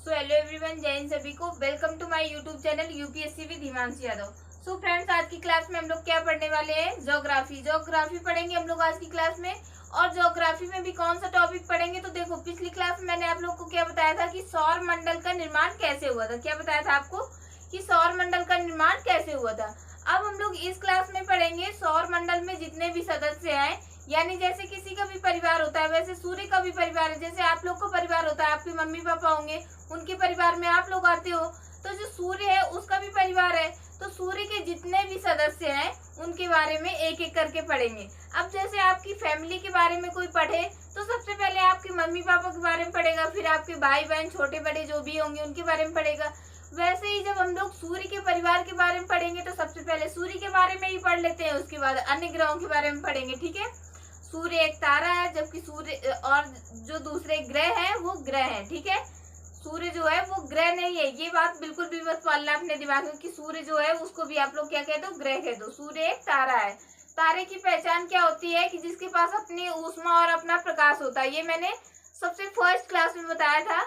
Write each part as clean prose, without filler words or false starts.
So hello everyone, जय हिंद सभी को। Welcome to my YouTube channel UPSC with Himanshi Yadav. So friends, आज की क्लास में हम लोग क्या पढ़ने वाले हैं? ज्योग्राफी पढ़ेंगे हम लोग आज की क्लास में। और ज्योग्राफी में भी कौन सा टॉपिक पढ़ेंगे? तो देखो, पिछली क्लास में मैंने आप लोग को क्या बताया था कि सौर मंडल का निर्माण कैसे हुआ था। क्या बताया था आपको कि सौर मंडल का निर्माण कैसे हुआ था। अब हम लोग इस क्लास में पढ़ेंगे सौर मंडल में जितने भी सदस्य हैं, यानी जैसे किसी का भी परिवार होता है वैसे सूर्य का भी परिवार है। जैसे आप लोग का परिवार होता है, आपके मम्मी पापा होंगे, उनके परिवार में आप लोग आते हो, तो जो सूर्य है उसका भी परिवार है। तो सूर्य के जितने भी सदस्य हैं उनके बारे में एक एक करके पढ़ेंगे। अब जैसे आपकी फैमिली के बारे में कोई पढ़े तो सबसे पहले आपके मम्मी पापा के बारे में पढ़ेगा, फिर आपके भाई बहन छोटे बड़े जो भी होंगे उनके बारे में पढ़ेगा। वैसे ही जब हम लोग सूर्य के परिवार के बारे में पढ़ेंगे तो सबसे पहले सूर्य के बारे में ही पढ़ लेते हैं, उसके बाद अन्य ग्रहों के बारे में पढ़ेंगे। ठीक है, सूर्य एक तारा है, जबकि सूर्य और जो दूसरे ग्रह है वो ग्रह है। ठीक है, सूर्य जो है वो ग्रह नहीं है, ये बात बिल्कुल भी मत पालना अपने दिमाग में कि सूर्य जो है उसको भी आप लोग क्या कह दो, ग्रह कह दो। सूर्य एक तारा है। तारे की पहचान क्या होती है कि जिसके पास अपनी ऊष्मा और अपना प्रकाश होता है। ये मैंने सबसे फर्स्ट क्लास में बताया था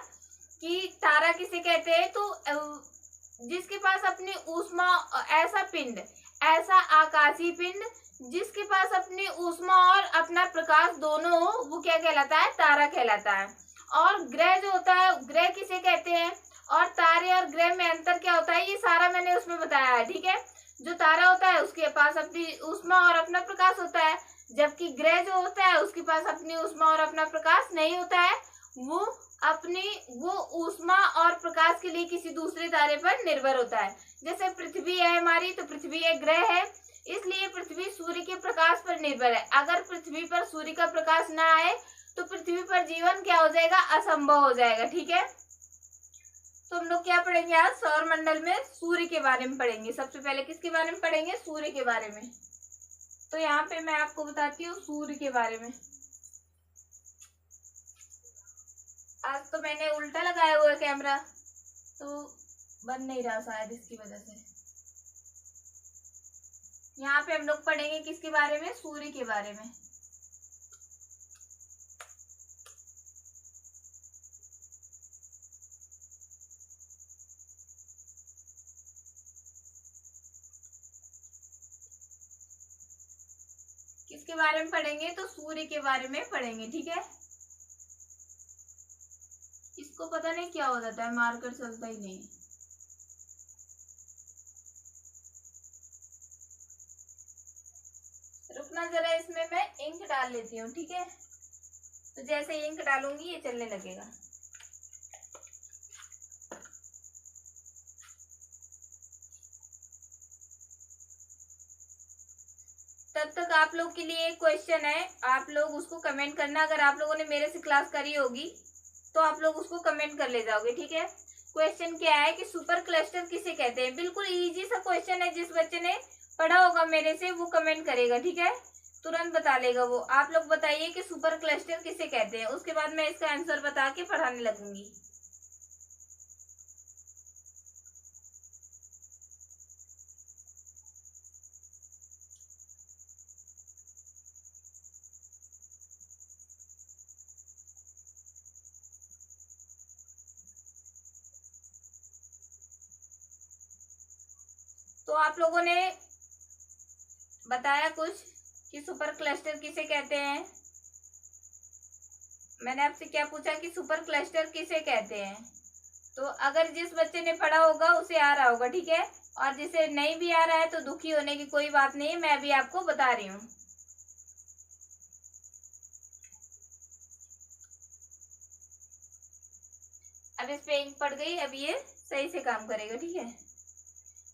कि तारा किसे कहते हैं। तो जिसके पास अपनी ऊष्मा, ऐसा पिंड, ऐसा आकाशीय पिंड जिसके पास अपनी ऊष्मा और अपना प्रकाश दोनों हो, वो क्या कहलाता है? तारा कहलाता है। और ग्रह जो होता है, ग्रह किसे कहते हैं और तारे और ग्रह में अंतर क्या होता है, ये सारा मैंने उसमें बताया है। ठीक है, जो तारा होता है उसके पास अपनी ऊष्मा और अपना प्रकाश होता है, जबकि ग्रह जो होता है उसके पास अपनी ऊष्मा और अपना प्रकाश नहीं होता है। वो ऊष्मा और प्रकाश के लिए किसी दूसरे तारे पर निर्भर होता है। जैसे पृथ्वी है हमारी, तो पृथ्वी एक ग्रह है, इसलिए पृथ्वी सूर्य के प्रकाश पर निर्भर है। अगर पृथ्वी पर सूर्य का प्रकाश ना आए तो पृथ्वी पर जीवन क्या हो जाएगा? असंभव हो जाएगा। ठीक है, तो हम लोग क्या पढ़ेंगे आज? सौर मंडल में सूर्य के बारे में पढ़ेंगे। सबसे पहले किसके बारे में पढ़ेंगे? सूर्य के बारे में। तो यहाँ पे मैं आपको बताती हूँ सूर्य के बारे में। आज तो मैंने उल्टा लगाया हुआ है कैमरा, तो बन नहीं रहा शायद इसकी वजह से। यहाँ पे हम लोग पढ़ेंगे किसके बारे में? सूर्य के बारे में। किसके बारे में पढ़ेंगे? तो सूर्य के बारे में पढ़ेंगे। ठीक है, इसको पता नहीं क्या हो जाता है, मार्कर चलता ही नहीं। रुकना जरा, इसमें मैं इंक डाल लेती हूँ। ठीक है, तो जैसे इंक डालूंगी ये चलने लगेगा। तब तक आप लोग के लिए एक क्वेश्चन है, आप लोग उसको कमेंट करना। अगर आप लोगों ने मेरे से क्लास करी होगी तो आप लोग उसको कमेंट कर ले जाओगे। ठीक है, क्वेश्चन क्या है कि सुपर क्लस्टर किसे कहते हैं? बिल्कुल इजी सा क्वेश्चन है, जिस बच्चे ने पढ़ा होगा मेरे से वो कमेंट करेगा। ठीक है, तुरंत बता लेगा वो। आप लोग बताइए कि सुपर क्लस्टर किसे कहते हैं, उसके बाद मैं इसका आंसर बता के पढ़ाने लगूंगी। तो आप लोगों ने बताया कुछ कि सुपर क्लस्टर किसे कहते हैं। मैंने आपसे क्या पूछा कि सुपर क्लस्टर किसे कहते हैं। तो अगर जिस बच्चे ने पढ़ा होगा उसे आ रहा होगा। ठीक है, और जिसे नहीं भी आ रहा है तो दुखी होने की कोई बात नहीं है, मैं अभी आपको बता रही हूँ। अब इस पे इंक पड़ गई, अब ये सही से काम करेगा। ठीक है,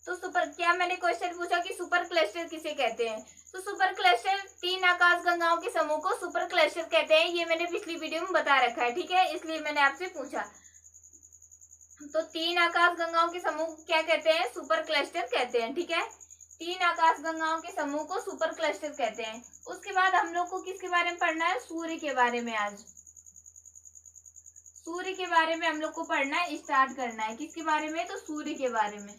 तो सुपर, क्या मैंने क्वेश्चन पूछा कि सुपर क्लस्टर किसे कहते हैं। तो सुपर क्लस्टर, 3 आकाश गंगाओं के समूह को सुपर क्लस्टर कहते हैं। ये मैंने पिछली वीडियो में बता रखा है। ठीक है, इसलिए मैंने आपसे पूछा। तो 3 आकाश गंगाओं के समूह को क्या कहते हैं? सुपर क्लस्टर कहते हैं। ठीक है, 3 आकाश गंगाओं के समूह को सुपर क्लस्टर कहते हैं। उसके बाद हम लोग को किसके बारे में पढ़ना है? सूर्य के बारे में। आज सूर्य के बारे में हम लोग को पढ़ना है, स्टार्ट करना है। किसके बारे में? तो सूर्य के बारे में।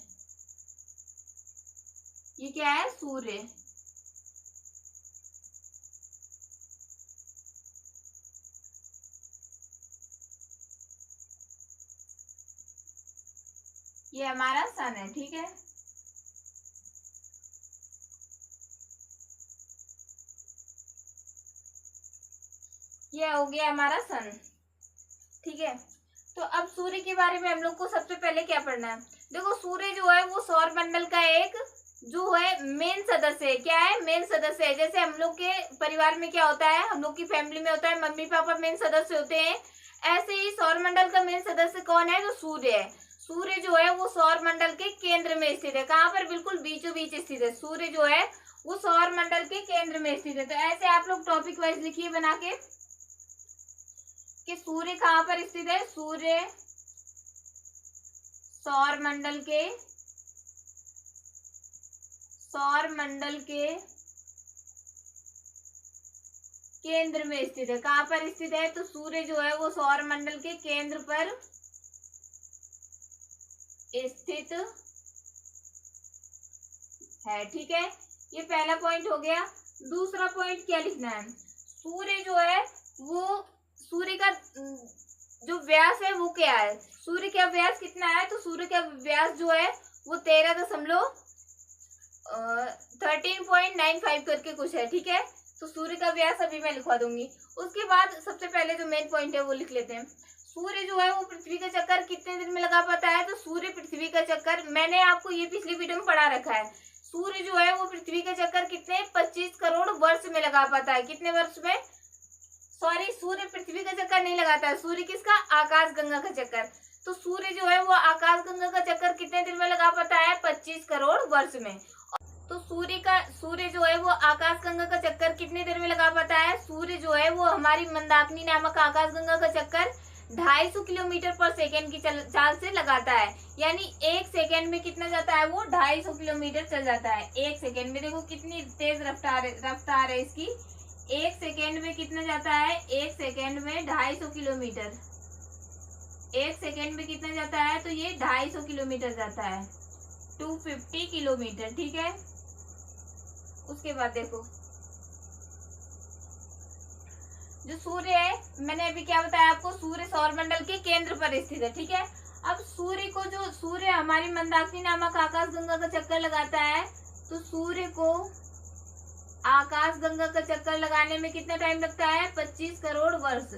ये क्या है? सूर्य। ये हमारा सन है, ठीक है। ये हो गया हमारा सन, ठीक है। तो अब सूर्य के बारे में हम लोग को सबसे पहले क्या पढ़ना है। देखो सूर्य जो है वो सौर मंडल का एक जो है मेन सदस्य है। क्या है? मेन सदस्य है। जैसे हम लोग के परिवार में क्या होता है, हम लोग की फैमिली में होता है मम्मी पापा मेन सदस्य होते हैं, ऐसे ही सौर मंडल का मेन सदस्य कौन है? तो सूर्य है। सूर्य जो है वो सौर मंडल के केंद्र में स्थित है। कहाँ पर? बिल्कुल बीचों बीच स्थित है। सूर्य जो है वो सौर मंडल के केंद्र में स्थित है। तो ऐसे आप लोग टॉपिक वाइज लिखिए बना के कि सूर्य कहाँ पर स्थित है। सूर्य सौर मंडल के केंद्र में स्थित है। कहाँ पर स्थित है? तो सूर्य जो है वो सौर मंडल के केंद्र पर स्थित है, ठीक है। ये पहला पॉइंट हो गया। दूसरा पॉइंट क्या लिखना है? सूर्य जो है वो सूर्य का जो व्यास है वो क्या है? सूर्य का व्यास कितना है? तो सूर्य का व्यास जो है वो 13.95 करके कुछ है, ठीक है। तो सूर्य का व्यास अभी मैं लिखवा दूंगी। उसके बाद सबसे पहले जो मेन पॉइंट है वो लिख लेते हैं। सूर्य जो है वो पृथ्वी का चक्कर कितने दिन में लगा पाता है? तो सूर्य पृथ्वी का चक्कर, मैंने आपको ये पिछली वीडियो में पढ़ा रखा है। सूर्य जो है वो पृथ्वी का चक्कर कितने 25 करोड़ वर्ष में लगा पाता है। कितने वर्ष में? सॉरी, सूर्य पृथ्वी का चक्कर नहीं लगाता है। सूर्य किसका? आकाश गंगा का चक्कर। तो सूर्य जो है वो आकाश गंगा का चक्कर कितने दिन में लगा पाता है? 25 करोड़ वर्ष में। तो सूर्य जो है वो आकाश गंगा का चक्कर कितने देर में लगा पाता है? सूर्य जो है वो हमारी मंदाकिनी नामक आकाश गंगा का चक्कर 250 किलोमीटर पर सेकेंड की चाल से लगाता है। यानी एक सेकेंड में कितना जाता है? वो 250 किलोमीटर चल जाता है एक सेकेंड में। देखो कितनी तेज रफ्तार है इसकी। एक सेकेंड में कितना जाता है? एक सेकेंड में 250 किलोमीटर। एक सेकेंड में कितना जाता है? तो ये 250 किलोमीटर जाता है, 250 किलोमीटर, ठीक है। उसके बाद देखो जो सूर्य है, मैंने अभी क्या बताया आपको, सूर्य सौरमंडल के केंद्र पर स्थित है, ठीक है। अब सूर्य हमारी मंदाकिनी नामक आकाश गंगा का चक्कर लगाता है, तो सूर्य को आकाश गंगा का चक्कर लगाने में कितना टाइम लगता है? 25 करोड़ वर्ष।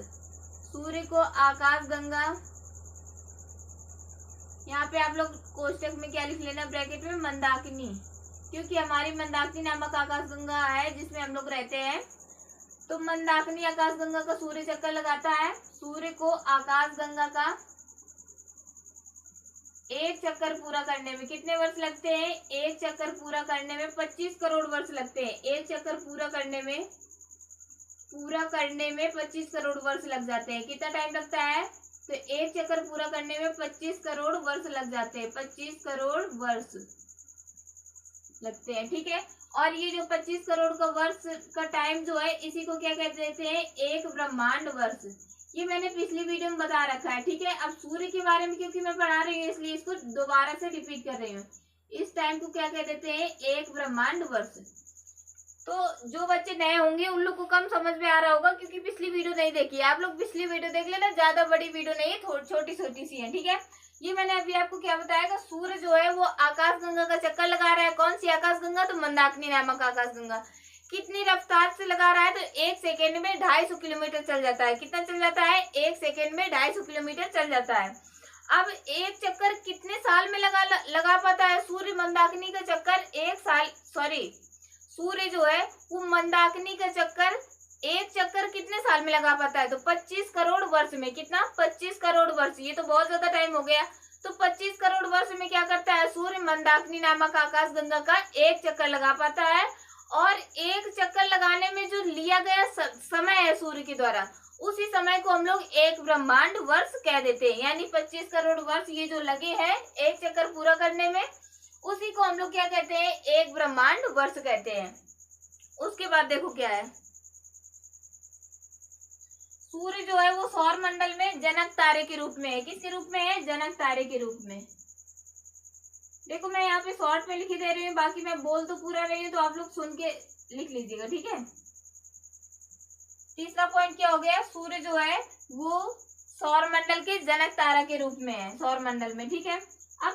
सूर्य को आकाश गंगा, यहाँ पे आप लोग कोष्टक में क्या लिख लेना ब्रैकेट में? मंदाकिनी, क्योंकि हमारी मंदाकिनी नामक आकाश गंगा है जिसमें हम लोग रहते हैं। तो मंदाकिनी आकाश गंगा का सूर्य चक्कर लगाता है। सूर्य को आकाश गंगा का एक चक्कर पूरा करने में कितने वर्ष लगते हैं? एक चक्कर पूरा करने में 25 करोड़ वर्ष लगते हैं। एक चक्कर पूरा करने में 25 करोड़ वर्ष लग जाते हैं। कितना टाइम लगता है? तो एक चक्कर पूरा करने में 25 करोड़ वर्ष लग जाते हैं। 25 करोड़ वर्ष लगते हैं, ठीक है। और ये जो 25 करोड़ का वर्ष का टाइम जो है, इसी को क्या कहते हैं? एक ब्रह्मांड वर्ष। ये मैंने पिछली वीडियो में बता रखा है, ठीक है। अब सूर्य के बारे में क्योंकि मैं पढ़ा रही हूँ इसलिए इसको दोबारा से रिपीट कर रही हूँ। इस टाइम को क्या कह देते हैं? एक ब्रह्मांड वर्ष। तो जो बच्चे नए होंगे उन लोग को कम समझ में आ रहा होगा क्योंकि पिछली वीडियो नहीं देखी। आप लोग पिछली वीडियो देख लेना, ज्यादा बड़ी वीडियो नहीं है, छोटी छोटी सी है, ठीक है। ये मैंने अभी आपको क्या बताया कि सूर्य जो है वो आकाश गंगा का चक्कर लगा रहा है। कौन सी आकाश गंगा? तो मंदाकिनी नामक आकाश गंगा। कितनी रफ्तार से लगा रहा है? तो एक सेकेंड में 250 किलोमीटर चल जाता है। कितना चल जाता है? एक सेकेंड में 250 किलोमीटर चल जाता है। अब एक चक्कर कितने साल में लगा पाता है सूर्य? मंदाकिनी का चक्कर सूर्य जो है वो मंदाकिनी का चक्कर एक चक्कर कितने साल में लगा पाता है? तो 25 करोड़ वर्ष में। कितना? 25 करोड़ वर्ष। ये तो बहुत ज्यादा टाइम हो गया। तो 25 करोड़ वर्ष में क्या करता है सूर्य? मंदाकिनी नामक आकाश गंगा का एक चक्कर लगा पाता है। और एक चक्कर लगाने में जो लिया गया समय है सूर्य के द्वारा, उसी समय को हम लोग एक ब्रह्मांड वर्ष कह देते हैं। यानी 25 करोड़ वर्ष ये जो लगे हैं एक चक्कर पूरा करने में, उसी को हम लोग क्या कहते हैं? एक ब्रह्मांड वर्ष कहते हैं। उसके बाद देखो क्या है, सूर्य जो है वो सौर मंडल में जनक तारे के रूप में है। किसके रूप में है? जनक तारे के रूप में। देखो मैं यहाँ पे शॉर्ट में लिखी दे रही हूँ, बाकी मैं बोल तो पूरा रही हूँ, तो आप लोग सुन के लिख लीजिएगा, ठीक है। तीसरा पॉइंट क्या हो गया? सूर्य जो है वो सौर मंडल के जनक तारा के रूप में है, सौर मंडल में, ठीक है। अब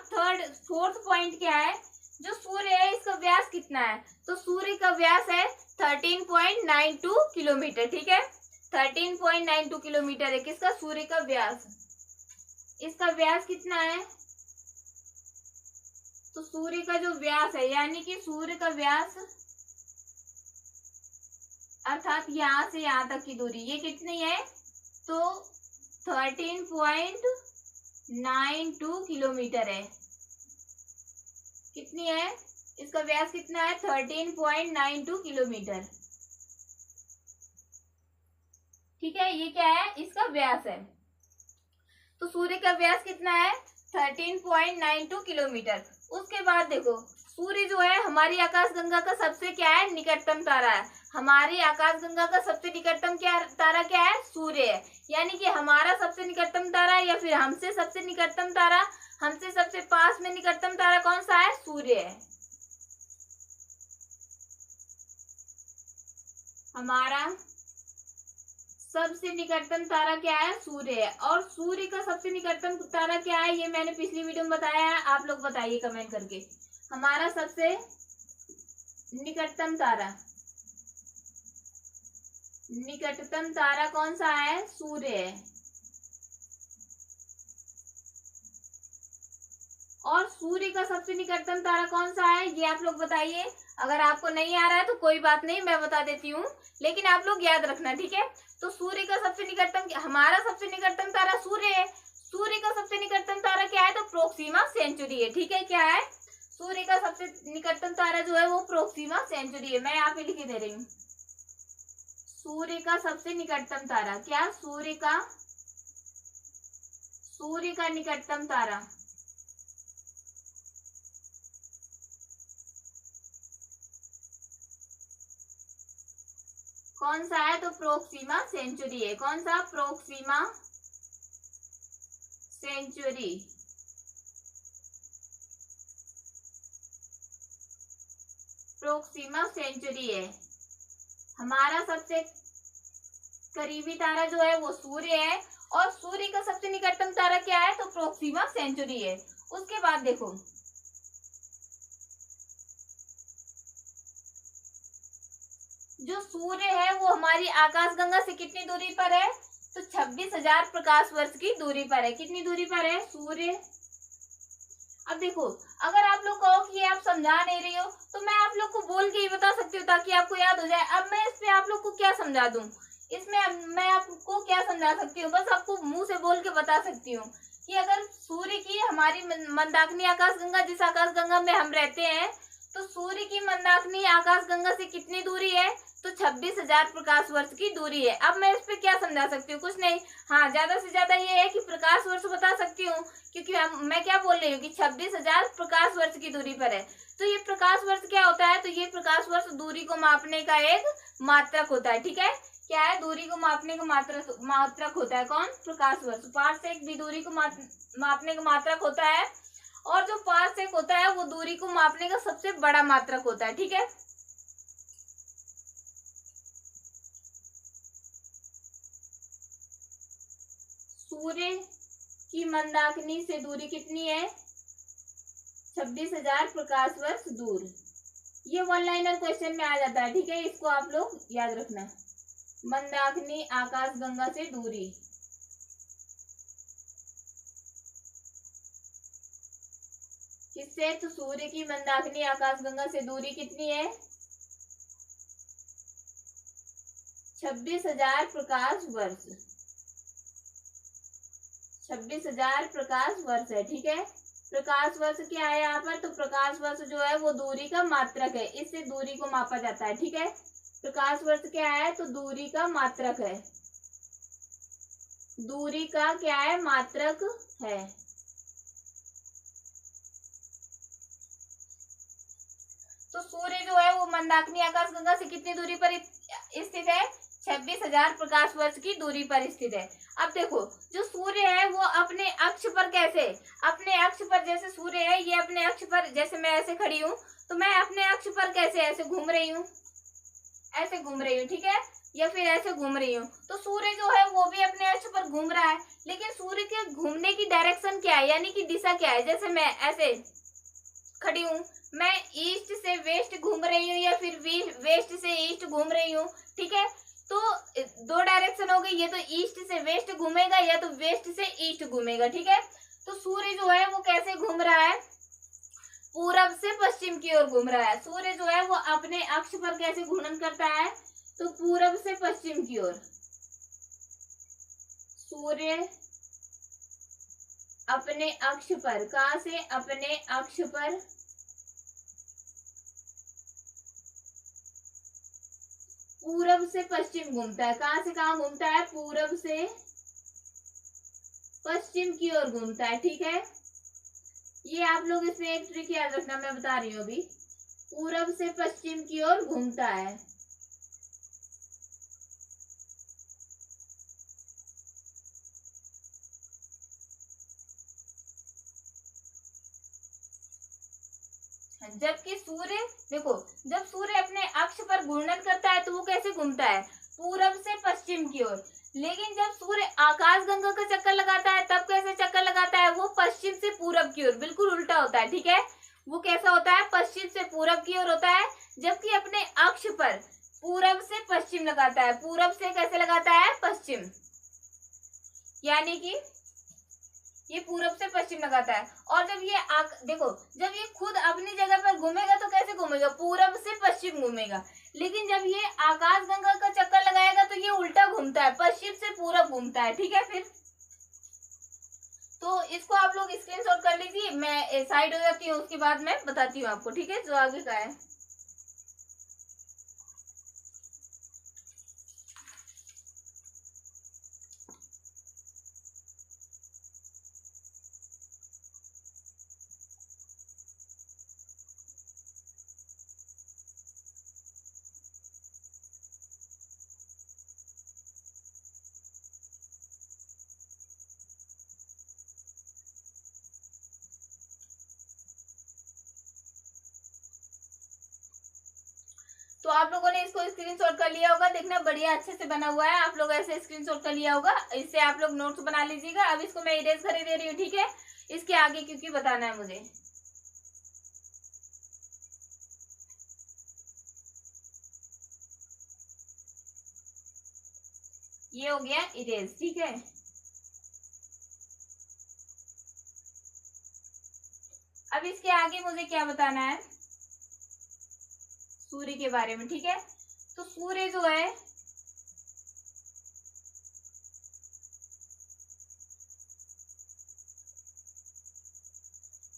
फोर्थ पॉइंट क्या है, जो सूर्य है इसका व्यास कितना है, तो सूर्य का व्यास है 13.92 किलोमीटर। ठीक है, 13.92 किलोमीटर है किसका, सूर्य का व्यास। इसका व्यास कितना है, तो सूर्य का जो व्यास है यानी कि सूर्य का व्यास अर्थात यहां से यहां तक की दूरी ये कितनी है, तो 13.92 किलोमीटर है। कितनी है, इसका व्यास कितना है, 13.92 किलोमीटर। ठीक है, ये क्या है, इसका व्यास है। तो सूर्य का व्यास कितना है, 13.92 किलोमीटर। उसके बाद देखो, सूर्य जो है हमारी आकाशगंगा का सबसे क्या है, निकटतम तारा है। हमारी आकाशगंगा का सबसे निकटतम क्या तारा क्या है, सूर्य है। यानी कि हमारा सबसे निकटतम तारा या फिर हमसे सबसे निकटतम तारा, हमसे सबसे पास में निकटतम तारा कौन सा है, सूर्य है। हमारा सबसे निकटतम तारा क्या है, सूर्य है। और सूर्य का सबसे निकटतम तारा क्या है, ये मैंने पिछली वीडियो में बताया है, आप लोग बताइए कमेंट करके। हमारा सबसे निकटतम तारा कौन सा है, सूर्य है। और सूर्य का सबसे निकटतम तारा कौन सा है, ये आप लोग बताइए। अगर आपको नहीं आ रहा है तो कोई बात नहीं, मैं बता देती हूँ, लेकिन आप लोग याद रखना। ठीक है, तो सूर्य का सबसे निकटतम, हमारा सबसे निकटतम तारा सूर्य है। सूर्य का सबसे निकटतम तारा क्या है, तो प्रोक्सिमा सेंचुरी है। ठीक है, क्या है, सूर्य का सबसे निकटतम तारा जो है वो प्रोक्सिमा सेंचुरी है। मैं यहाँ पे लिख दे रही हूँ, सूर्य का सबसे निकटतम तारा क्या, सूर्य का निकटतम तारा कौन सा है, तो प्रोक्सिमा सेंचुरी है। कौन सा, प्रोक्सिमा सेंचुरी। प्रोक्सिमा सेंचुरी है। हमारा सबसे करीबी तारा जो है वो सूर्य है, और सूर्य का सबसे निकटतम तारा क्या है, तो प्रोक्सिमा सेंचुरी है। उसके बाद देखो, जो सूर्य है वो हमारी आकाशगंगा से कितनी दूरी पर है, तो 26,000 प्रकाश वर्ष की दूरी पर है। कितनी दूरी पर है सूर्य। अब देखो, अगर आप लोग कहो कि ये आप समझा नहीं रही हो, तो मैं आप लोग को बोल के ही बता सकती हूँ ताकि आपको याद हो जाए। अब मैं इस पे आप लोग को क्या समझा दूं, इसमें मैं आपको क्या समझा सकती हूँ, बस आपको मुंह से बोल के बता सकती हूँ कि अगर सूर्य की हमारी मंदाकिनी आकाशगंगा, जिस आकाशगंगा में हम रहते हैं, तो सूर्य की मंदाकिनी आकाशगंगा से कितनी दूरी है, तो 26,000 प्रकाश वर्ष की दूरी है। अब मैं इस पे क्या समझा सकती हूँ, कुछ नहीं। हाँ, ज्यादा से ज्यादा ये है कि प्रकाश वर्ष बता सकती हूँ, क्योंकि मैं क्या बोल रही हूँ कि 26,000 प्रकाश वर्ष की दूरी पर है। तो ये प्रकाश वर्ष क्या होता है, तो ये प्रकाश वर्ष दूरी को मापने का एक मात्रक होता है। ठीक है, क्या है, दूरी को मापने का मात्रक होता है। कौन, प्रकाश वर्ष। पारसेक भी दूरी को मापने का मात्रक होता है, और जो पारसेक होता है वो दूरी को मापने का सबसे बड़ा मात्रक होता है। ठीक है, सूर्य की मंदाकिनी से दूरी कितनी है, 26,000 प्रकाश वर्ष दूर। ये वन लाइनर क्वेश्चन में आ जाता है। ठीक है, इसको आप लोग याद रखना। मंदाकिनी आकाशगंगा से दूरी, किससे, तो सूर्य की मंदाकिनी आकाशगंगा से दूरी कितनी है, 26,000 प्रकाश वर्ष। 26,000 प्रकाश वर्ष है। ठीक है, प्रकाश वर्ष क्या है यहाँ पर, तो प्रकाश वर्ष जो है वो दूरी का मात्रक है, इससे दूरी को मापा जाता है। ठीक है, प्रकाश वर्ष क्या है, तो दूरी का मात्रक है, दूरी का क्या है, मात्रक है। तो सूर्य जो है वो मंदाकिनी आकाशगंगा से कितनी दूरी पर स्थित है, 26,000 प्रकाश वर्ष की दूरी पर स्थित है। अब देखो, जो सूर्य है वो अपने अक्ष पर कैसे, अपने अक्ष पर, जैसे सूर्य है ये अपने अक्ष पर, जैसे मैं ऐसे खड़ी हूँ तो मैं अपने अक्ष पर कैसे ऐसे घूम रही हूँ, ऐसे घूम रही हूँ। ठीक है, या फिर ऐसे घूम रही हूँ। तो सूर्य जो है वो भी अपने अक्ष पर घूम रहा है, लेकिन सूर्य के घूमने की डायरेक्शन क्या है, यानी कि दिशा क्या है। जैसे मैं ऐसे खड़ी हूँ, मैं ईस्ट से वेस्ट घूम रही हूँ या फिर वेस्ट से ईस्ट घूम रही हूँ, ठीक है। तो दो डायरेक्शन हो गई, ये तो ईस्ट से वेस्ट घूमेगा या तो वेस्ट से ईस्ट घूमेगा, ठीक है। तो सूर्य जो है वो कैसे घूम रहा है, पूरब से पश्चिम की ओर घूम रहा है। सूर्य जो है वो अपने अक्ष पर कैसे घूर्णन करता है, तो पूरब से पश्चिम की ओर। सूर्य अपने अक्ष पर, कहां से, अपने अक्ष पर पूरब से पश्चिम घूमता है। कहां से कहां घूमता है, पूरब से पश्चिम की ओर घूमता है, ठीक है। ये आप लोग इसमें एक ट्रिक याद रखना, मैं बता रही हूँ अभी। पूरब से पश्चिम की ओर घूमता है। जबकि सूर्य, देखो, जब सूर्य अपने अक्ष पर घूर्णन करता है तो वो कैसे घूमता है, पूरब से पश्चिम की ओर। लेकिन जब सूर्य आकाश गंगा का चक्कर लगाता है तब कैसे चक्कर लगाता है, वो पश्चिम से पूरब की ओर, बिल्कुल उल्टा होता है, ठीक है। वो कैसा होता है, पश्चिम से पूरब की ओर होता है, जबकि अपने अक्ष पर पूरब से पश्चिम लगाता है। पूरब से कैसे लगाता है, पश्चिम, यानी कि ये पूरब से पश्चिम लगाता है। और जब ये देखो, जब ये खुद अपनी जगह पर घूमेगा तो कैसे घूमेगा, पूरब से पश्चिम घूमेगा। लेकिन जब ये आकाश गंगा का चक्कर लगाएगा तो ये उल्टा घूमता है, पश्चिम से पूरब घूमता है, ठीक है। फिर तो इसको आप लोग स्क्रीनशॉट कर लीजिए, मैं साइड हो जाती हूँ, उसके बाद मैं बताती हूँ आपको, ठीक है, जो आगे का है। तो आप लोगों ने इसको स्क्रीनशॉट कर लिया होगा, देखना बढ़िया अच्छे से बना हुआ है, आप लोग ऐसे स्क्रीनशॉट कर लिया होगा। इससे आप लोग नोट्स बना लीजिएगा। अब इसको मैं इरेज कर दे रही हूँ, ठीक है, इसके आगे क्योंकि बताना है मुझे। ये हो गया इरेज, ठीक है। अब इसके आगे मुझे क्या बताना है, सूर्य के बारे में, ठीक है। तो सूर्य जो है,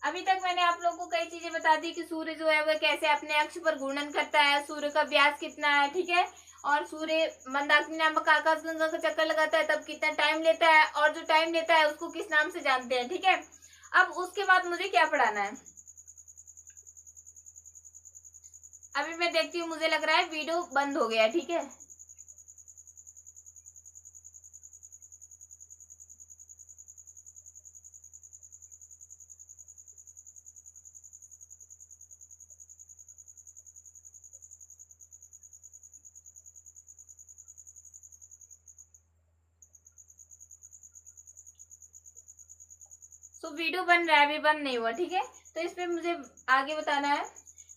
अभी तक मैंने आप लोगों को कई चीजें बता दी कि सूर्य जो है वह कैसे अपने अक्ष पर घूर्णन करता है, सूर्य का व्यास कितना है, ठीक है। और सूर्य मंदाकिनी नामक आकाश गंगा का चक्कर लगाता है तब कितना टाइम लेता है, और जो टाइम लेता है उसको किस नाम से जानते हैं, ठीक है। अब उसके बाद मुझे क्या पढ़ाना है, अभी मैं देखती हूँ, मुझे लग रहा है वीडियो बंद हो गया, ठीक है। तो वीडियो बन रहा है, अभी बंद नहीं हुआ, ठीक है। तो इसमें मुझे आगे बताना है।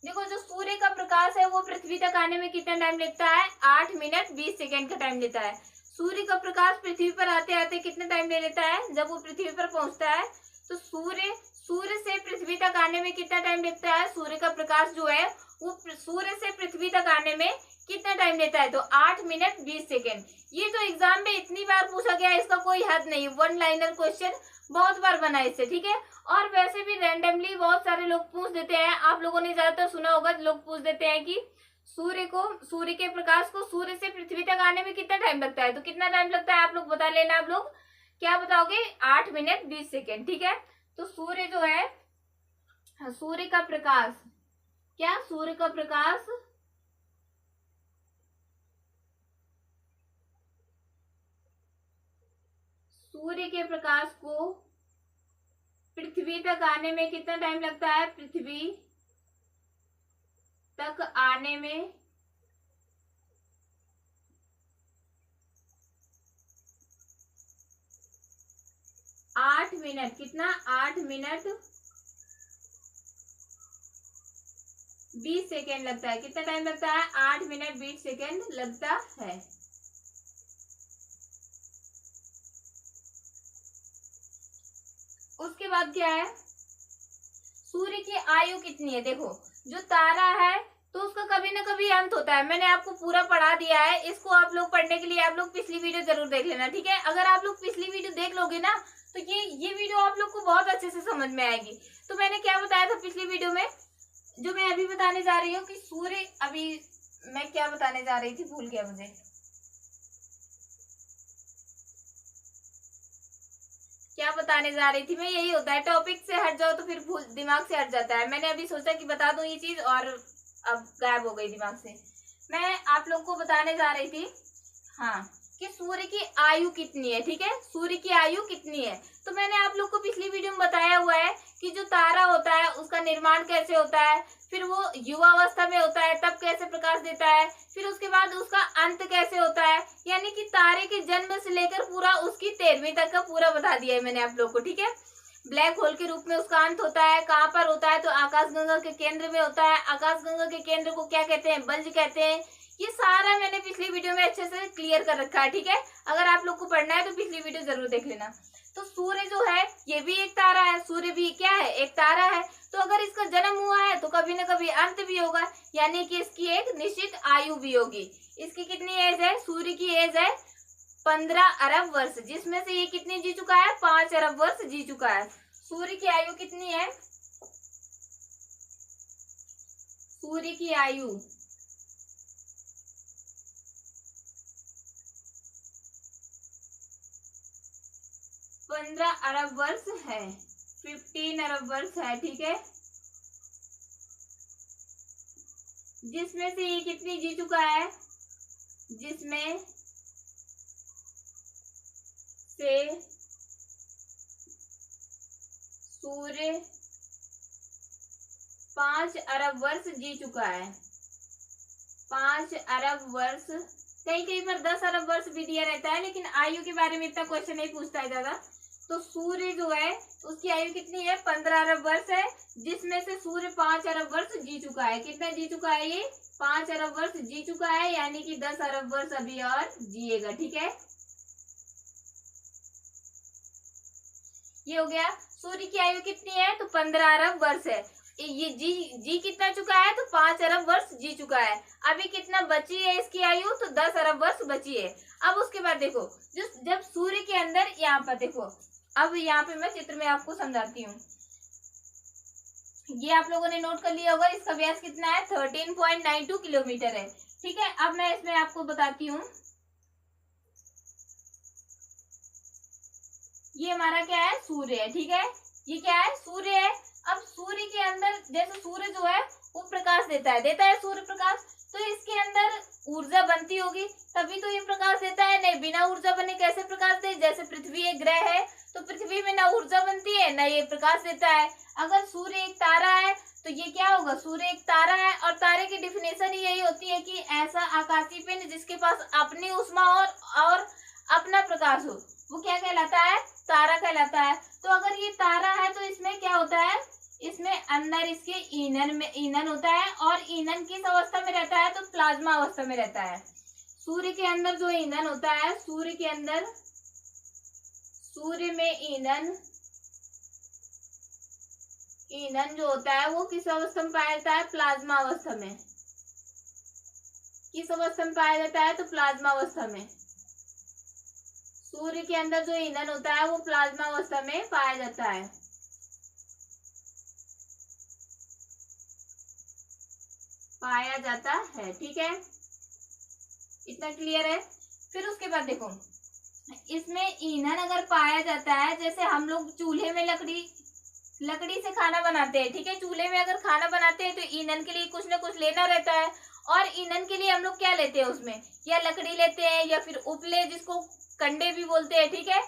देखो, जो सूर्य का प्रकाश है वो पृथ्वी तक आने में कितना टाइम लगता है, 8 मिनट 20 सेकेंड का टाइम लेता है। सूर्य का प्रकाश पृथ्वी पर आते आते कितना टाइम ले लेता है, जब वो पृथ्वी पर पहुंचता है तो सूर्य से पृथ्वी तक आने में कितना टाइम लगता है, सूर्य का प्रकाश जो है वो सूर्य से पृथ्वी तक आने में कितना टाइम लेता है, तो 8 मिनट 20 सेकेंड। ये तो एग्जाम में इतनी बार पूछा गया है, इसका कोई हद नहीं, वन लाइनर क्वेश्चन बहुत बार बना इससे, ठीक है। और वैसे भी रैंडमली बहुत सारे लोग पूछ देते हैं, आप लोगों ने ज्यादातर सुना होगा, लोग पूछ देते हैं कि सूर्य के प्रकाश को सूर्य से पृथ्वी तक आने में कितना टाइम लगता है, तो कितना टाइम लगता है आप लोग बता लेना। आप लोग क्या बताओगे, 8 मिनट 20 सेकेंड, ठीक है। तो सूर्य जो है, सूर्य का प्रकाश, क्या, सूर्य का प्रकाश सूर्य के प्रकाश को पृथ्वी तक आने में कितना टाइम लगता है, पृथ्वी तक आने में 8 मिनट, कितना 8 मिनट 20 सेकेंड लगता है। कितना टाइम लगता है? 8 मिनट 20 सेकेंड लगता है। उसके बाद क्या है? सूर्य की आयु कितनी है? देखो, जो तारा है तो उसका कभी ना कभी अंत होता है। मैंने आपको पूरा पढ़ा दिया है। इसको आप लोग पढ़ने के लिए आप लोग पिछली वीडियो जरूर देख लेना, ठीक है। अगर आप लोग पिछली वीडियो देख लोगे ना तो ये वीडियो आप लोग को बहुत अच्छे से समझ में आएगी। तो मैंने क्या बताया था पिछली वीडियो में, जो मैं अभी बताने जा रही हूँ कि सूर्य, अभी मैं क्या बताने जा रही थी, भूल गया मुझे। क्या बताने जा रही थी मैं? यही होता है, टॉपिक से हट जाओ तो फिर भूल, दिमाग से हट जाता है। मैंने अभी सोचा कि बता दूं ये चीज और अब गायब हो गई दिमाग से। मैं आप लोग को बताने जा रही थी, हाँ, कि सूर्य की आयु कितनी है, ठीक है। सूर्य की आयु कितनी है? तो मैंने आप लोग को पिछली वीडियो में बताया हुआ है कि जो तारा होता है उसका निर्माण कैसे होता है, फिर वो युवा अवस्था में होता है तब कैसे प्रकाश देता है, फिर उसके बाद उसका अंत कैसे होता है। यानी कि तारे के जन्म से लेकर पूरा उसकी 13वीं तक का पूरा बता दिया है मैंने आप लोग को, ठीक है। ब्लैक होल के रूप में उसका अंत होता है। कहाँ पर होता है? तो आकाशगंगा के केंद्र में होता है। आकाशगंगा के केंद्र को क्या कहते हैं? बल्ज कहते हैं। ये सारा मैंने पिछली वीडियो में अच्छे से क्लियर कर रखा है, ठीक है। अगर आप लोग को पढ़ना है तो पिछली वीडियो जरूर देख लेना। तो सूर्य जो है ये भी एक तारा है, सूर्य भी क्या है? एक तारा है। तो अगर इसका जन्म हुआ है तो कभी ना कभी अंत भी होगा, यानी कि इसकी एक निश्चित आयु भी होगी। इसकी कितनी एज है? सूर्य की एज है 15 अरब वर्ष, जिसमें से ये कितनी जी चुका है? 5 अरब वर्ष जी चुका है। सूर्य की आयु कितनी है? सूर्य की आयु 15 अरब वर्ष है, 15 अरब वर्ष है, ठीक है। जिसमें से ये कितनी जी चुका है? जिसमें से सूर्य 5 अरब वर्ष जी चुका है। 5 अरब वर्ष, कहीं कहीं पर 10 अरब वर्ष भी दिया रहता है, लेकिन आयु के बारे में इतना क्वेश्चन नहीं पूछता है ज्यादा। तो सूर्य जो है उसकी आयु कितनी है? 15 अरब वर्ष है, जिसमें से सूर्य 5 अरब वर्ष जी चुका है। कितना जी चुका है? ये 5 अरब वर्ष जी चुका है, यानी कि 10 अरब वर्ष अभी और जिएगा, ठीक है। ये हो गया। सूर्य की आयु कितनी है? तो 15 अरब वर्ष है। ये जी कितना चुका है? तो 5 अरब वर्ष जी चुका है। अभी कितना बची है इसकी आयु? तो 10 अरब वर्ष बची है। अब उसके बाद देखो, जब सूर्य के अंदर, यहाँ पर देखो, अब यहाँ पे मैं चित्र में आपको समझाती हूँ। ये आप लोगों ने नोट कर लिया होगा, इसका व्यास कितना है? 13.92 किलोमीटर है, ठीक है। अब मैं इसमें आपको बताती हूँ, ये हमारा क्या है? सूर्य है, ठीक है। ये क्या है? सूर्य है। अब सूर्य के अंदर, जैसे सूर्य जो है वो प्रकाश देता है सूर्य प्रकाश, तो इसके अंदर ऊर्जा बनती होगी तभी तो ये प्रकाश देता है। नहीं, बिना ऊर्जा बने कैसे प्रकाश दे? जैसे पृथ्वी एक ग्रह है तो पृथ्वी में ना ऊर्जा बनती है ना ये प्रकाश देता है। अगर सूर्य एक तारा है तो ये क्या होगा? सूर्य एक तारा है, और तारे की डिफिनेशन ही यही होती है कि ऐसा आकाशीय पिंड जिसके पास अपनी ऊष्मा और अपना प्रकाश हो, वो क्या कहलाता है? तारा कहलाता है। तो अगर ये तारा है तो इसमें क्या होता है? इसमें अंदर इसके ईंधन होता है, और ईंधन किस अवस्था में रहता है? तो प्लाज्मा अवस्था में रहता है। सूर्य के अंदर जो ईंधन होता है, सूर्य के अंदर, सूर्य में ईंधन जो होता है वो किस अवस्था में पाया जाता है? प्लाज्मा अवस्था में। किस अवस्था में पाया जाता है? तो प्लाज्मा अवस्था में। सूर्य के अंदर जो ईंधन होता है वो प्लाज्मा अवस्था में पाया जाता है। ठीक है, इतना क्लियर है। फिर उसके बाद देखो, इसमें ईंधन अगर पाया जाता है, जैसे हम लोग चूल्हे में लकड़ी से खाना बनाते हैं, ठीक है। चूल्हे में अगर खाना बनाते हैं तो ईंधन के लिए कुछ ना कुछ लेना रहता है, और ईंधन के लिए हम लोग क्या लेते हैं उसमें? या लकड़ी लेते हैं या फिर उपले, जिसको कंडे भी बोलते हैं, ठीक है,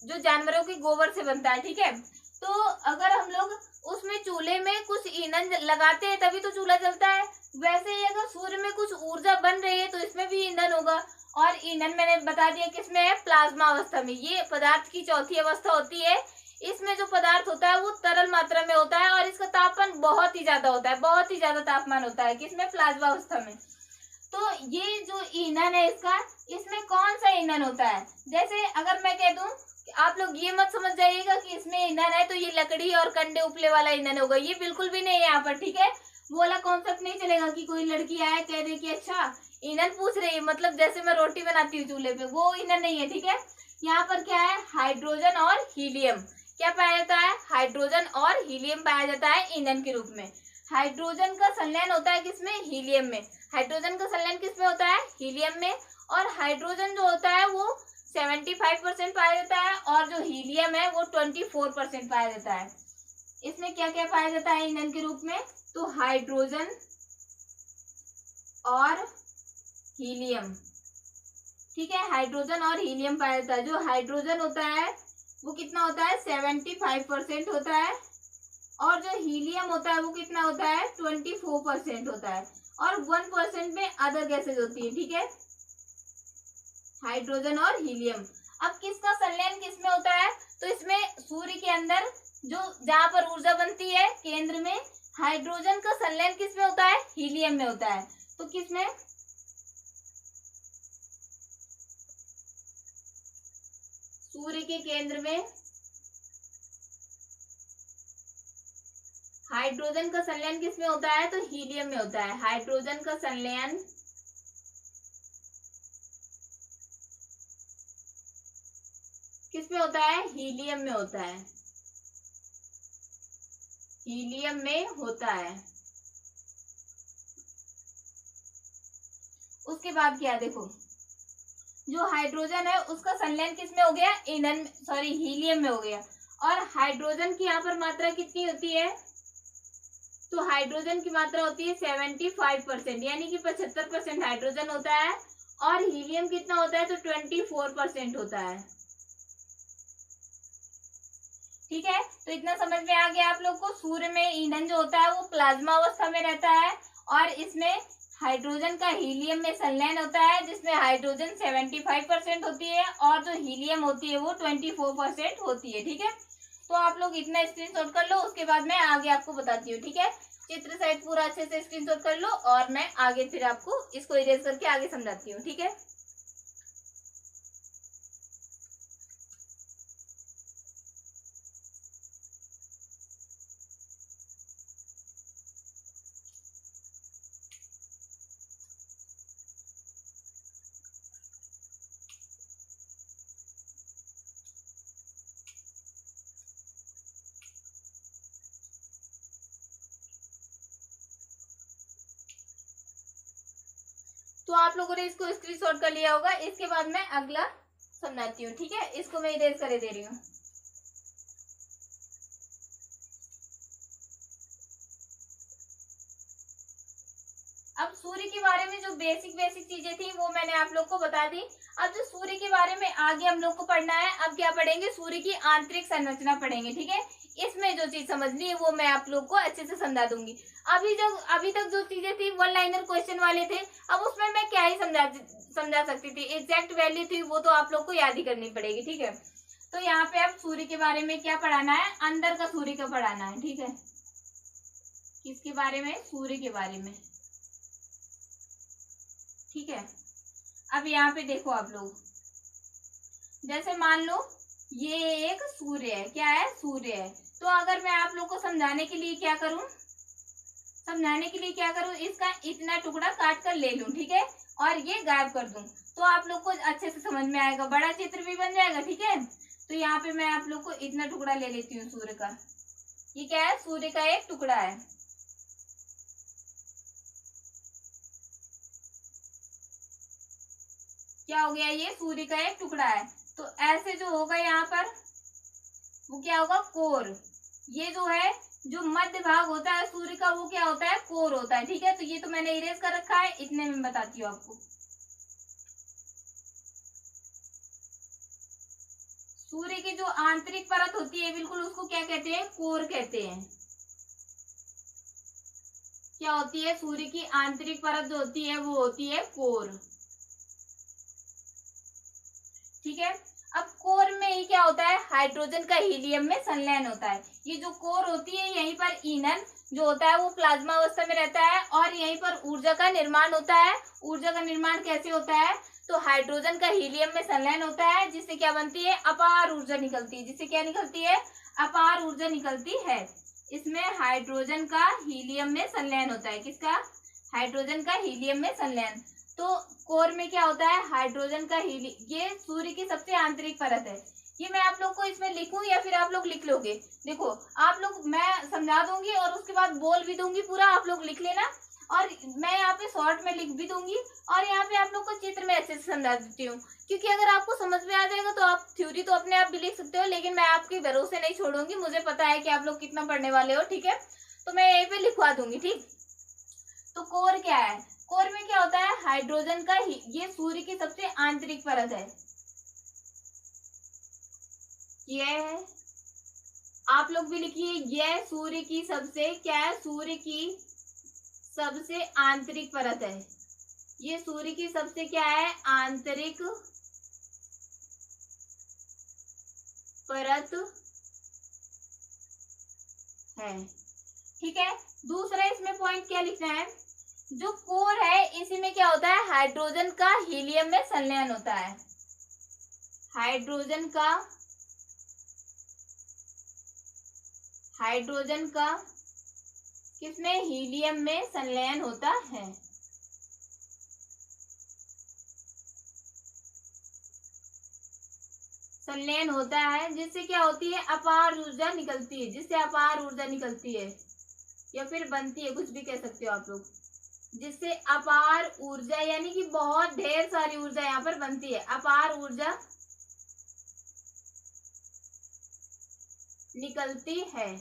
जो जानवरों के गोबर से बनता है, ठीक है। तो अगर हम लोग उसमें चूल्हे में कुछ ईंधन लगाते हैं तभी तो चूल्हा जलता है। वैसे ही अगर सूर्य में कुछ ऊर्जा बन रही है तो इसमें भी ईंधन होगा, और ईंधन मैंने बता दिया किसमें है, प्लाज्मा अवस्था में। ये पदार्थ की चौथी अवस्था होती है। इसमें जो पदार्थ होता है वो तरल मात्रा में होता है और इसका तापमान बहुत ही ज्यादा होता है, बहुत ही ज्यादा तापमान होता है किसमें, प्लाज्मा अवस्था में। तो ये जो ईंधन है इसका, इसमें कौन सा ईंधन होता है, जैसे अगर मैं कह दूं, आप लोग ये मत समझ जाइएगा कि इसमें ईंधन है तो ये लकड़ी और कंडे उपले वाला ईंधन होगा, ये बिल्कुल भी नहीं है यहाँ पर, ठीक है। वो वाला कॉन्सेप्ट नहीं चलेगा कि कोई लड़की आए कह दे कि अच्छा ईंधन पूछ रही है, मतलब जैसे मैं रोटी बनाती हूँ चूल्हे पे, वो ईंधन नहीं है, ठीक है। यहाँ पर क्या है, हाइड्रोजन और हीलियम। क्या पाया जाता है, हाइड्रोजन और हीलियम पाया जाता है ईंधन के रूप में। हाइड्रोजन का संलयन होता है किसमें, हीलियम में। हाइड्रोजन का संलयन किसमें होता है, हीलियम में। और हाइड्रोजन जो होता है वो 75% पाया जाता है और जो हीलियम है वो 24% पाया जाता है। इसमें क्या क्या पाया जाता है ईंधन के रूप में, तो हाइड्रोजन और हीलियम, ठीक है। हाइड्रोजन और हीलियम पाया जाता है। जो हाइड्रोजन होता है वो कितना होता है, 75% होता है और जो हीलियम होता है वो कितना होता है, 24% होता है और 1% में अदर गैसेज होती है, ठीक है, हाइड्रोजन और हीलियम। अब किसका संलयन किसमें होता है, तो इसमें सूर्य के अंदर जो जहां पर ऊर्जा बनती है केंद्र में, हाइड्रोजन का संलयन किसमें होता है, हीलियम में होता है। तो किसमें, सूर्य के केंद्र में हाइड्रोजन का संलयन किसमें होता है, तो हीलियम में होता है। हाइड्रोजन का संलयन किसमें होता है, हीलियम में होता है, हीलियम में होता है। उसके बाद क्या, देखो जो हाइड्रोजन है उसका संलयन किसमें हो गया, ईंधन सॉरी हीलियम में हो गया। और हाइड्रोजन की यहाँ पर मात्रा कितनी होती है, तो हाइड्रोजन की मात्रा होती है 75%, यानी कि 75% हाइड्रोजन होता है और हीलियम कितना होता है, तो 24% होता है, ठीक है। तो इतना समझ में आ गया आप लोग को। सूर्य में ईंधन जो होता है वो प्लाज्मा अवस्था में रहता है और इसमें हाइड्रोजन का हीलियम में संलयन होता है, जिसमें हाइड्रोजन 75% होती है और जो हीलियम होती है वो 24% होती है, ठीक है। तो आप लोग इतना स्क्रीनशॉट कर लो, उसके बाद मैं आगे आपको बताती हूँ, ठीक है। चित्र सहित पूरा अच्छे से स्क्रीनशॉट कर लो और मैं आगे फिर आपको इसको इरेज करके आगे समझाती हूँ, ठीक है। तो आप लोगों ने इसको स्क्रीनशॉट कर लिया होगा। इसके बाद मैं अगला समझाती हूँ, ठीक है। इसको मैं इरेज कर दे रही हूँ। अब सूर्य के बारे में जो बेसिक चीजें थी वो मैंने आप लोग को बता दी। अब जो सूर्य के बारे में आगे हम लोग को पढ़ना है, अब क्या पढ़ेंगे, सूर्य की आंतरिक संरचना पढ़ेंगे, ठीक है। इसमें जो चीज समझनी है वो मैं आप लोग को अच्छे से समझा दूंगी। अभी तक जो चीजें थी वन लाइनर क्वेश्चन वाले थे, अब उसमें मैं क्या ही समझा सकती थी, एग्जैक्ट वैल्यू थी वो तो आप लोग को याद ही करनी पड़ेगी, ठीक है। तो यहाँ पे अब सूर्य के बारे में क्या पढ़ाना है, अंदर का सूर्य का पढ़ाना है, ठीक है। किसके बारे में, सूर्य के बारे में, ठीक है। अब यहाँ पे देखो आप लोग, जैसे मान लो ये एक सूर्य है, क्या है, सूर्य है। तो अगर मैं आप लोग को समझाने के लिए क्या करूं, इसका इतना टुकड़ा काट कर ले लूं, ठीक है, और ये गायब कर दूं, तो आप लोग को अच्छे से समझ में आएगा, बड़ा चित्र भी बन जाएगा, ठीक है। तो यहाँ पे मैं आप लोग को इतना टुकड़ा ले लेती हूँ सूर्य का। ये क्या है, सूर्य का एक टुकड़ा है। क्या हो गया, ये सूर्य का एक टुकड़ा है। तो ऐसे जो होगा यहाँ पर वो क्या होगा, कोर। ये जो है, जो मध्य भाग होता है सूर्य का वो क्या होता है, कोर होता है, ठीक है। तो ये तो मैंने इरेज कर रखा है, इतने में बताती हूँ आपको। सूर्य की जो आंतरिक परत होती है बिल्कुल, उसको क्या कहते हैं, कोर कहते हैं। क्या होती है, सूर्य की आंतरिक परत जो होती है वो होती है कोर। ठीक है। अब कोर में ये क्या होता है, हाइड्रोजन का हीलियम में संलयन होता है। ये जो कोर होती है यहीं पर ईंधन जो होता है वो प्लाज्मा अवस्था में रहता है और यहीं पर ऊर्जा का निर्माण होता है। ऊर्जा का निर्माण कैसे होता है, तो हाइड्रोजन का हीलियम में संलयन होता है जिससे क्या बनती है, अपार ऊर्जा निकलती है। जिससे क्या निकलती है, अपार ऊर्जा निकलती है। इसमें हाइड्रोजन का हीलियम में संलयन होता है। किसका, हाइड्रोजन का हीलियम में संलयन। तो कोर में क्या होता है, हाइड्रोजन का हीलियम, ये सूर्य की सबसे आंतरिक परत है। ये मैं आप लोग को इसमें लिखूं या फिर आप लोग लिख लोगे, देखो आप लोग, मैं समझा दूंगी और उसके बाद बोल भी दूंगी पूरा, आप लोग लिख लेना। और मैं यहाँ पे शॉर्ट में लिख भी दूंगी और यहाँ पे आप लोग को चित्र में ऐसे समझा देती हूँ, क्योंकि अगर आपको समझ में आ जाएगा तो आप थ्योरी तो अपने आप भी लिख सकते हो, लेकिन मैं आपके भरोसे नहीं छोड़ूंगी, मुझे पता है कि आप लोग कितना पढ़ने वाले हो। ठीक है, तो मैं यहीं पे लिखवा दूंगी। ठीक, तो कोर क्या है, कोर में क्या होता है, हाइड्रोजन का ये सूर्य की सबसे आंतरिक परत है। ये है, आप लोग भी लिखिए, यह सूर्य की सबसे क्या है, सूर्य की सबसे आंतरिक परत है। ये सूर्य की सबसे क्या है, आंतरिक परत है। ठीक है, दूसरा इसमें पॉइंट क्या लिखना है, जो कोर है इसी में क्या होता है, हाइड्रोजन का हीलियम में संलयन होता है। हाइड्रोजन का किसमें, हीलियम में संलयन होता है। संलयन होता है जिससे क्या होती है, अपार ऊर्जा निकलती है। जिससे अपार ऊर्जा निकलती है या फिर बनती है, कुछ भी कह सकते हो आप लोग। जिससे अपार ऊर्जा यानी कि बहुत ढेर सारी ऊर्जा यहाँ पर बनती है, अपार ऊर्जा निकलती है।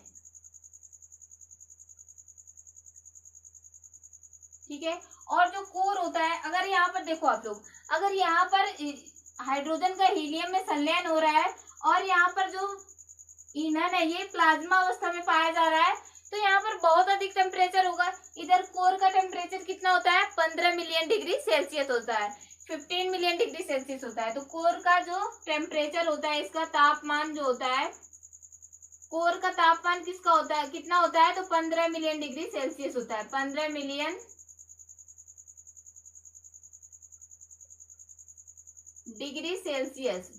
ठीक है, और जो कोर होता है, अगर यहाँ पर देखो आप लोग, अगर यहाँ पर हाइड्रोजन का हीलियम में संलयन हो रहा है और यहाँ पर जो ईंधन है ये प्लाज्मा अवस्था में पाया जा रहा है, तो यहाँ पर बहुत अधिक टेम्परेचर होगा। इधर कोर का टेम्परेचर कितना होता है, 15 मिलियन डिग्री सेल्सियस होता है, 15 मिलियन डिग्री सेल्सियस होता है। तो कोर का जो टेम्परेचर होता है, इसका तापमान जो होता है, कोर का तापमान किसका होता है, कितना होता है, तो 15 मिलियन डिग्री सेल्सियस होता है, 15 मिलियन डिग्री सेल्सियस।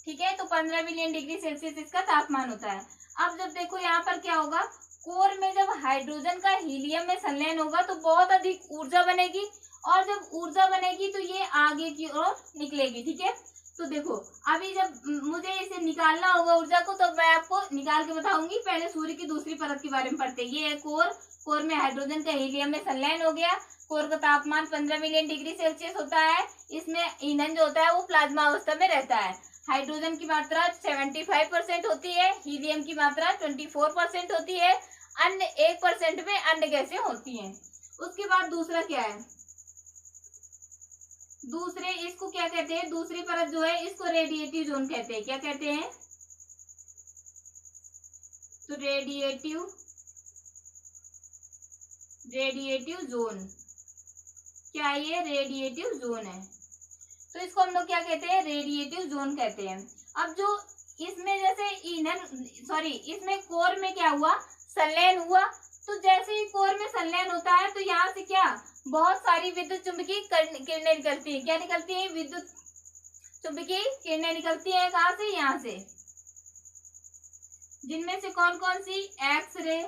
ठीक है, तो 15 मिलियन डिग्री सेल्सियस इसका तापमान होता है। अब जब देखो यहाँ पर क्या होगा, कोर में जब हाइड्रोजन का हीलियम में संलयन होगा तो बहुत अधिक ऊर्जा बनेगी, और जब ऊर्जा बनेगी तो ये आगे की ओर निकलेगी। ठीक है, तो देखो अभी जब मुझे इसे निकालना होगा ऊर्जा को, तो मैं आपको निकाल के बताऊंगी। पहले सूर्य की दूसरी परत के बारे में पढ़ते हैं। ये है कोर, कोर में हाइड्रोजन का हीलियम में संलयन हो गया। कोर का तापमान 15 मिलियन डिग्री सेल्सियस होता है। इसमें ईंधन जो होता है वो प्लाज्मा अवस्था में रहता है। हाइड्रोजन की मात्रा 75% होती है, हीलियम की मात्रा 24% होती है, अन्य 1% में अन्य गैसें होती हैं। उसके बाद दूसरा क्या है, दूसरे इसको क्या कहते हैं, दूसरी परत जो है इसको रेडिएटिव जोन कहते हैं। क्या कहते हैं, तो रेडिएटिव जोन। क्या ये रेडिएटिव जोन है, तो इसको हम लोग क्या कहते हैं, रेडिएटिव जोन कहते हैं। अब जो इसमें जैसे इसमें कोर में क्या हुआ, संलयन हुआ, तो जैसे ही कोर में संलयन होता है तो यहाँ से क्या, बहुत सारी विद्युत चुंबकीय किरणें निकलती है। क्या निकलती है, विद्युत चुंबकीय किरणें निकलती है। कहाँ से, यहाँ से, जिनमें से कौन कौन सी, एक्स रे,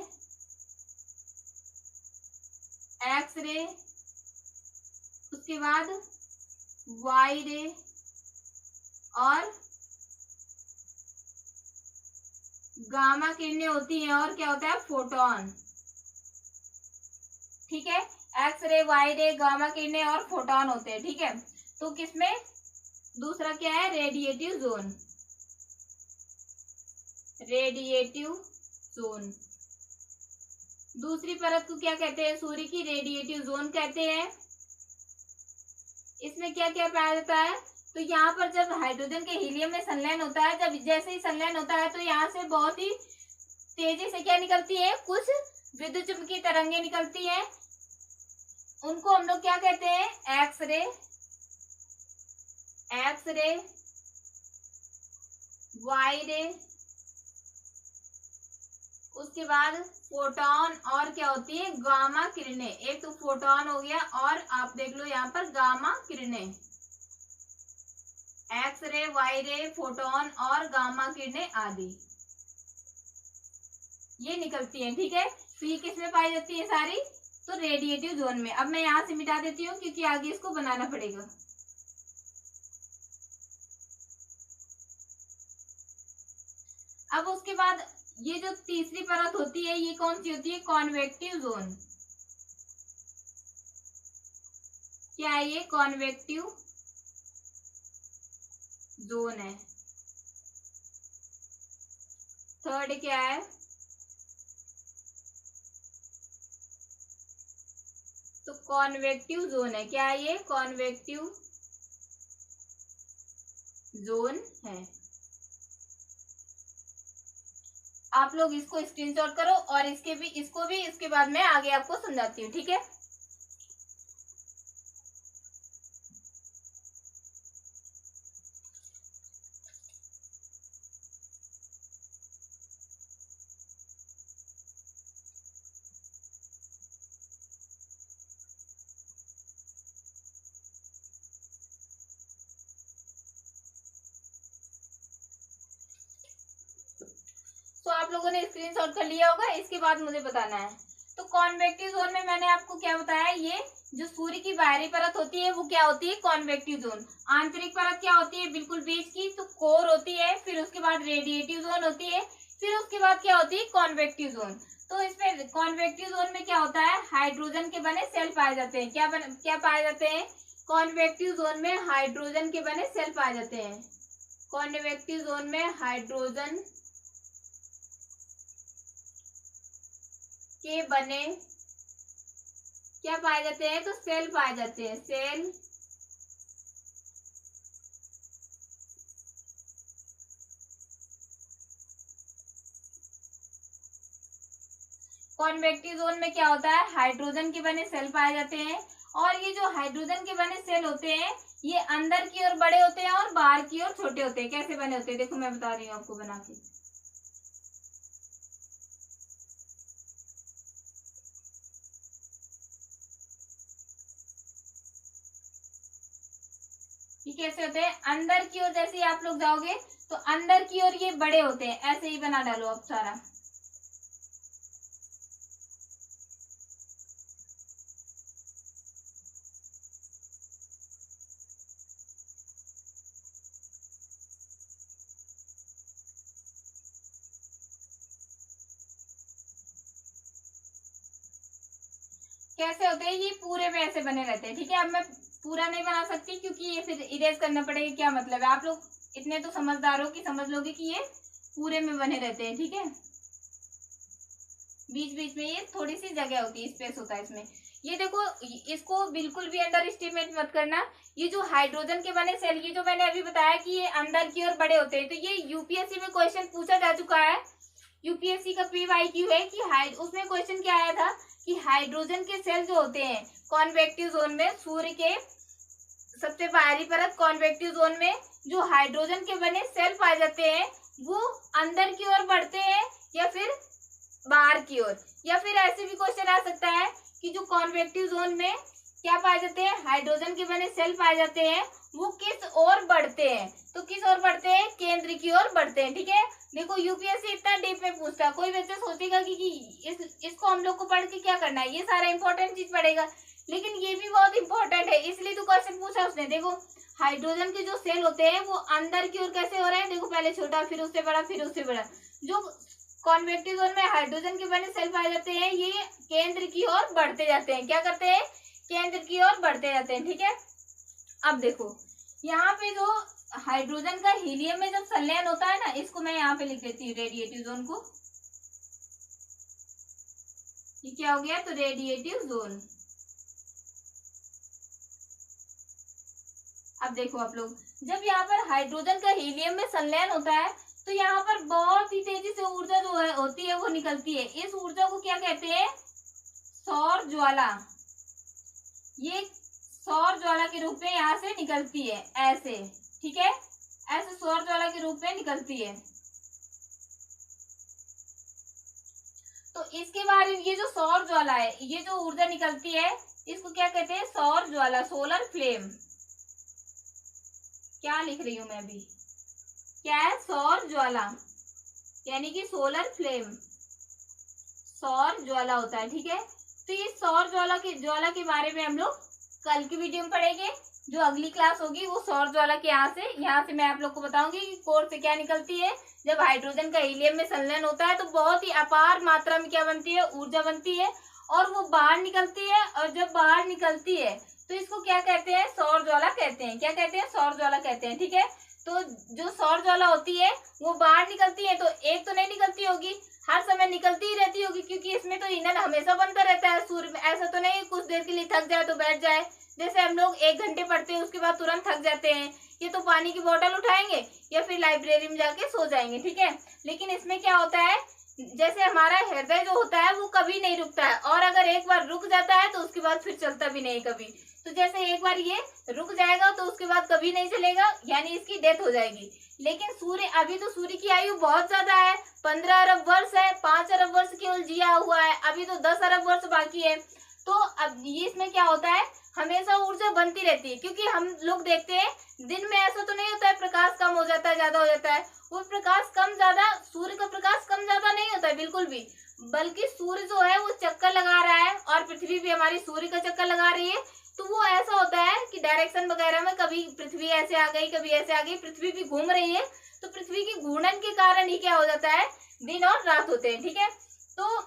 उसके बाद वाई रे और गामा किरणें होती हैं, और क्या होता है, फोटोन। ठीक है, एक्स रे, वाई रे, गामा किरणें और फोटोन होते हैं। ठीक है, तो किसमें, दूसरा क्या है, रेडिएटिव जोन। रेडिएटिव जोन दूसरी परत को क्या कहते हैं, सूर्य की रेडिएटिव जोन कहते हैं। इसमें क्या क्या पाया जाता है, तो यहाँ पर जब हाइड्रोजन के हीलियम में संलयन होता है, जब जैसे ही संलयन होता है तो यहाँ से बहुत ही तेजी से क्या निकलती है, कुछ विद्युत चुम्बकीय तरंगे निकलती हैं, उनको हम लोग क्या कहते हैं, एक्सरे, एक्सरे, वाई रे, उसके बाद फोटोन और क्या होती है, गामा किरणें। एक तो फोटोन हो गया और आप देख लो यहाँ पर गामा किरणें, एक्सरे, वाई रे, फोटोन और गामा किरणें आदि ये निकलती हैं। ठीक है, तो ये किस में पाई जाती है सारी, तो रेडिएटिव जोन में। अब मैं यहाँ से मिटा देती हूँ क्योंकि आगे इसको बनाना पड़ेगा। अब उसके बाद ये जो तीसरी परत होती है ये कौन सी होती है, कॉन्वेक्टिव जोन। क्या है ये, कॉन्वेक्टिव जोन है। थर्ड क्या है, तो कॉन्वेक्टिव जोन है। क्या है ये, कॉन्वेक्टिव जोन है। आप लोग इसको स्क्रीनशॉट करो और इसको भी इसके बाद में आगे आपको समझाती हूँ। ठीक है, तो आप लोगों ने स्क्रीनशॉट कर लिया होगा, इसके बाद मुझे बताना है। तो कॉन्वेक्टिव जोन में मैंने आपको क्या बताया, ये जो सूर्य की बाहरी परत होती है वो क्या होती है, कॉन्वेक्टिव जोन। आंतरिक परत क्या होती है, बिल्कुल बीच की, तो कोर होती है। फिर उसके बाद रेडिएटिव जोन होती है। फिर उसके बाद क्या होती है, कॉन्वेक्टिव जोन। तो इसमें कॉन्वेक्टिव जोन में क्या होता है, हाइड्रोजन के बने सेल पाए जाते हैं। क्या पाए जाते हैं, कॉन्वेक्टिव जोन में हाइड्रोजन के बने सेल पाए जाते हैं। कॉन्वेक्टिव जोन में हाइड्रोजन के बने क्या पाए जाते हैं, तो सेल पाए जाते हैं, सेल। कॉन्वेक्टिव जोन में क्या होता है, हाइड्रोजन के बने सेल पाए जाते हैं। और ये जो हाइड्रोजन के बने सेल होते हैं ये अंदर की ओर बड़े होते हैं और बाहर की ओर छोटे होते हैं। कैसे बने होते हैं, देखो मैं बता रही हूँ आपको बना के। ये कैसे होते हैं, अंदर की ओर जैसे आप लोग जाओगे तो अंदर की ओर ये बड़े होते हैं। ऐसे ही बना डालो अब सारा। कैसे होते हैं, ये पूरे में ऐसे बने रहते हैं। ठीक है, अब मैं पूरा नहीं बना सकती क्योंकि ये फिर इरेज करना पड़ेगा। क्या मतलब है, आप लोग इतने तो समझदार हो कि समझ लोगे कि ये पूरे में बने रहते हैं। ठीक है, बीच बीच में ये थोड़ी सी जगह होती है, स्पेस होता है इसमें। ये देखो, इसको बिल्कुल भी अंडर एस्टिमेट मत करना। ये जो हाइड्रोजन के बने सेल, ये जो मैंने अभी बताया कि ये अंदर की ओर बड़े होते हैं, तो ये यूपीएससी में क्वेश्चन पूछा जा चुका है। यूपीएससी का PYQ है कि उसमें क्वेश्चन क्या आया था कि हाइड्रोजन के सेल जो होते हैं कॉन्वेक्टिव जोन में, सूर्य के सबसे बाहरी परत कॉन्वेक्टिव जोन में जो हाइड्रोजन के बने सेल पाए जाते हैं वो अंदर की ओर बढ़ते हैं या फिर बाहर की ओर। या फिर ऐसे भी क्वेश्चन आ सकता है कि जो कॉन्वेक्टिव जोन में क्या पाए जाते हैं, हाइड्रोजन के बने सेल पाए जाते हैं, वो किस ओर बढ़ते हैं। तो किस ओर बढ़ते हैं, केंद्र की ओर बढ़ते हैं। ठीक है, देखो यूपीएससी इतना डीप में पूछता है, कोई बच्चा सोचेगा कि इसको हम लोग को पढ़ के क्या करना है, ये सारा इंपॉर्टेंट चीज पड़ेगा, लेकिन ये भी बहुत इंपॉर्टेंट है, इसलिए तो क्वेश्चन पूछा उसने। देखो हाइड्रोजन के जो सेल होते हैं वो अंदर की ओर कैसे हो रहे हैं, देखो पहले छोटा फिर उससे बड़ा फिर उससे बड़ा। जो कॉन्वेक्टिव जोन में हाइड्रोजन के बने सेल पाए जाते हैं ये केंद्र की ओर बढ़ते जाते हैं। क्या करते हैं, केंद्र की ओर बढ़ते जाते हैं। ठीक है, अब देखो यहाँ पे जो हाइड्रोजन का हीलियम में जब संलयन होता है ना, इसको मैं यहाँ पे लिख देती हूँ रेडिएटिव जोन को। ये क्या हो गया, तो रेडिएटिव जोन। अब देखो आप लोग, जब यहाँ पर हाइड्रोजन का हीलियम में संलयन होता है तो यहाँ पर बहुत ही तेजी से ऊर्जा जो है होती है वो निकलती है। इस ऊर्जा को क्या कहते हैं? सौर ज्वाला। ये सौर ज्वाला के रूप में यहाँ से निकलती है, ऐसे, ठीक है, ऐसे सौर ज्वाला के रूप में निकलती है। तो इसके बारे में, ये जो सौर ज्वाला है, ये जो ऊर्जा निकलती है, इसको क्या कहते हैं? सौर ज्वाला, सोलर फ्लेम। क्या लिख रही हूं मैं अभी? क्या है? सौर ज्वाला, यानी कि सोलर फ्लेम, सौर ज्वाला होता है, ठीक है। तो ये सौर ज्वाला के बारे में हम लोग कल की वीडियो में पढ़ेंगे। जो अगली क्लास होगी वो सौर ज्वाला के यहाँ से मैं आप लोग को बताऊंगी कि कोर से क्या निकलती है। जब हाइड्रोजन का हीलियम में संलयन होता है तो बहुत ही अपार मात्रा में क्या बनती है? ऊर्जा बनती है, और वो बाहर निकलती है। और जब बाहर निकलती है तो इसको क्या कहते हैं? सौर ज्वाला कहते हैं। क्या कहते हैं? सौर ज्वाला कहते हैं, ठीक है। तो जो सौर ज्वाला होती है वो बाहर निकलती है, तो एक तो नहीं निकलती होगी, हर समय निकलती ही रहती होगी, क्योंकि इसमें तो ईंधन हमेशा बनता रहता है सूर्य में। ऐसा तो नहीं कुछ देर के लिए थक जाए तो बैठ जाए, जैसे हम लोग 1 घंटे पढ़ते हैं उसके बाद तुरंत थक जाते हैं। ये तो पानी की बोतल उठाएंगे या फिर लाइब्रेरी में जाके सो जाएंगे, ठीक है। लेकिन इसमें क्या होता है, जैसे हमारा हृदय जो होता है वो कभी नहीं रुकता है, और अगर एक बार रुक जाता है तो उसके बाद फिर चलता भी नहीं कभी। तो जैसे एक बार ये रुक जाएगा तो उसके बाद कभी नहीं चलेगा, यानी इसकी डेथ हो जाएगी। लेकिन सूर्य, अभी तो सूर्य की आयु बहुत ज्यादा है, 15 अरब वर्ष है, 5 अरब वर्ष केवल जिया हुआ है, अभी तो 10 अरब वर्ष बाकी है। तो अब ये इसमें क्या होता है, हमेशा ऊर्जा बनती रहती है, क्योंकि हम लोग देखते हैं दिन में ऐसा तो नहीं होता है प्रकाश कम हो जाता है, ज्यादा हो जाता है। वो प्रकाश कम ज्यादा, सूर्य का प्रकाश कम ज्यादा नहीं होता है बिल्कुल भी, बल्कि सूर्य जो है वो चक्कर लगा रहा है, और पृथ्वी भी हमारी सूर्य का चक्कर लगा रही है। तो वो ऐसा होता है कि डायरेक्शन वगैरह में कभी पृथ्वी ऐसे आ गई, कभी ऐसे आ गई, पृथ्वी भी घूम रही है। तो पृथ्वी की घूर्णन के कारण ही क्या हो जाता है, दिन और रात होते हैं, ठीक है। तो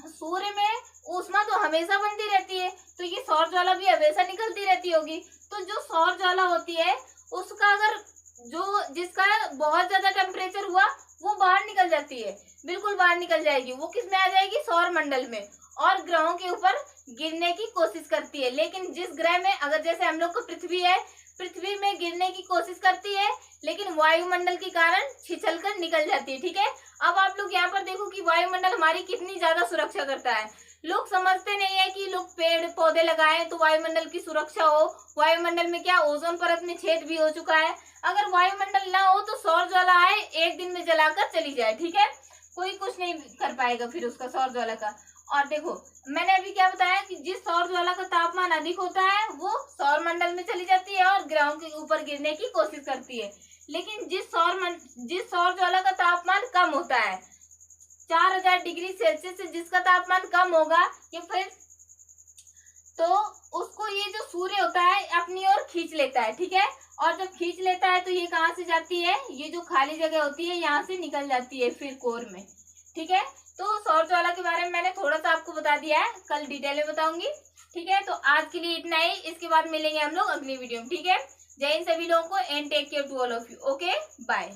सूर्य में ऊष्मा तो हमेशा बनती रहती है, तो ये सौर ज्वाला भी हमेशा निकलती रहती होगी। तो जो सौर ज्वाला होती है उसका अगर जिसका बहुत ज्यादा टेम्परेचर हुआ वो बाहर निकल जाती है, बिल्कुल बाहर निकल जाएगी। वो किस में आ जाएगी? सौर मंडल में, और ग्रहों के ऊपर गिरने की कोशिश करती है। लेकिन जिस ग्रह में, अगर जैसे हम लोग को पृथ्वी है, पृथ्वी में गिरने की कोशिश करती है, लेकिन वायुमंडल के कारण छिछल कर निकल जाती है, ठीक है। अब आप लोग यहाँ पर देखो कि वायुमंडल हमारी कितनी ज्यादा सुरक्षा करता है। लोग समझते नहीं है कि लोग पेड़ पौधे लगाएं तो वायुमंडल की सुरक्षा हो। वायुमंडल में क्या, ओजोन परत में छेद भी हो चुका है। अगर वायुमंडल ना हो तो सौर ज्वाला आए, एक दिन में जलाकर चली जाए, ठीक है, कोई कुछ नहीं कर पाएगा फिर उसका, सौर ज्वाला का। और देखो मैंने अभी क्या बताया कि जिस सौर ज्वाला का तापमान अधिक होता है वो सौर मंडल में चली जाती है और ग्रहों के ऊपर गिरने की कोशिश करती है। लेकिन जिस सौर ज्वाला का तापमान कम होता है, 4000 डिग्री सेल्सियस से जिसका तापमान कम होगा, ये फिर तो उसको ये जो सूर्य होता है अपनी ओर खींच लेता है, ठीक है। और जब खींच लेता है तो ये कहाँ से जाती है, ये जो खाली जगह होती है यहाँ से निकल जाती है फिर कोर में, ठीक है। तो सौर ज्वाला के बारे में मैंने थोड़ा सा आपको बता दिया है, कल डिटेल में बताऊंगी, ठीक है। तो आज के लिए इतना ही, इसके बाद मिलेंगे हम लोग अगली वीडियो में, ठीक है। जय हिंद सभी लोगों को, and take care to all of you. Okay, bye.